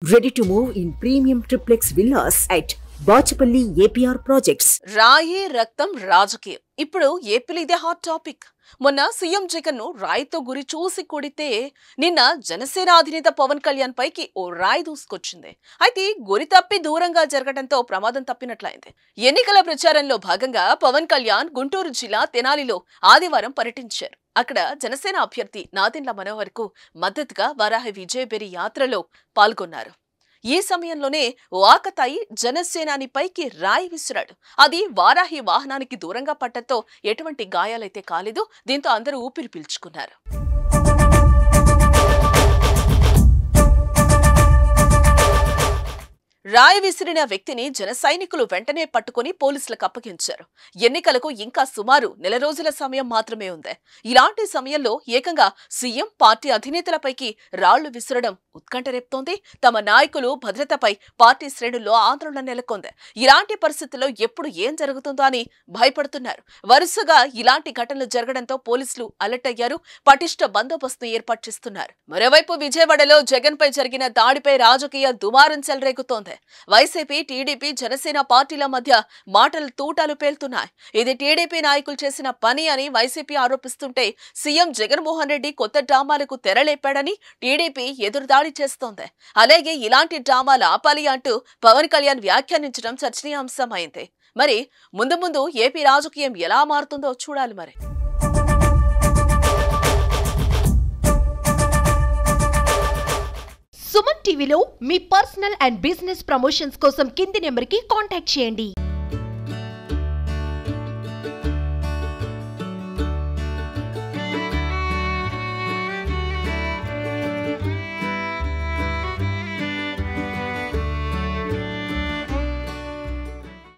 Ready to move in premium triplex villas at Bachapalli APR projects. రాయే రక్తం రాజకీయం ఇప్పుడు ఏపీలో ఇదే హాట్ టాపిక్. మొన్న సీఎం జగన్ ను రాయితో గురి చూసి కొడితే నిన్న జనసేన అధినేత పవన్ కళ్యాణ్ పైకి ఓ రాయి దూసుకొచ్చింది. అయితే గురి తప్పి దూరంగా జరగడంతో ప్రమాదం తప్పినట్లయింది. ఎన్నికల ప్రచారంలో భాగంగా పవన్ కళ్యాణ్ గుంటూరు జిల్లా తెనాలిలో ఆదివారం పర్యటించారు. అక్కడ జనసేన అభ్యర్థి నాదెండ్ల మనోహర్ కు మద్దతుగా వారాహి విజయబేరి యాత్రలో పాల్గొన్నారు. ఈ సమయంలోనే వాకతాయి జనసేనాని పైకి రాయి విసిరాడు. అది వారాహి వాహనానికి దూరంగా పట్టడంతో ఎటువంటి గాయాలైతే కాలేదు. దీంతో అందరూ ఊపిరి పీల్చుకున్నారు. రాయి విసిరిన వ్యక్తిని జన సైనికులు వెంటనే పట్టుకుని పోలీసులకు అప్పగించారు. ఎన్నికలకు ఇంకా సుమారు నెల రోజుల సమయం మాత్రమే ఉంది. ఇలాంటి సమయంలో ఏకంగా సీఎం పార్టీ అధినేతలపైకి రాళ్లు విసరడం ఉత్కంఠ రేపుతోంది. తమ నాయకులు భద్రతపై పార్టీ శ్రేణుల్లో ఆందోళన నెలకొంది. ఇలాంటి పరిస్థితుల్లో ఎప్పుడు ఏం జరుగుతుందో అని భయపడుతున్నారు. వరుసగా ఇలాంటి ఘటనలు జరగడంతో పోలీసులు అలర్ట్ అయ్యారు. పటిష్ట బందోబస్తును ఏర్పాటు చేస్తున్నారు. మరోవైపు విజయవాడలో జగన్ పై జరిగిన దాడిపై రాజకీయ దుమారం చెలరేగుతోంది. వైసీపీ, టీడీపీ, జనసేన పార్టీల మధ్య మాటలు తూటాలు పేలుతున్నాయి. ఇది టీడీపీ నాయకులు చేసిన పని అని వైసీపీ ఆరోపిస్తుంటే సీఎం జగన్మోహన్ రెడ్డి కొత్త డ్రామాలకు తెరలేపాడని టీడీపీ ఎదురుదాడి చేస్తోంది. అలాగే ఇలాంటి డ్రామాలు ఆపాలి అంటూ పవన్ కళ్యాణ్ వ్యాఖ్యానించడం చర్చనీయాంశమైంది. మరి ముందు ముందు ఏపీ రాజకీయం ఎలా మారుతుందో చూడాలి. మరి సుమన్ టీవీలో మీ పర్సనల్ అండ్ బిజినెస్ ప్రమోషన్స్ కోసం కింది నెంబర్కి కాంటాక్ట్ చేయండి.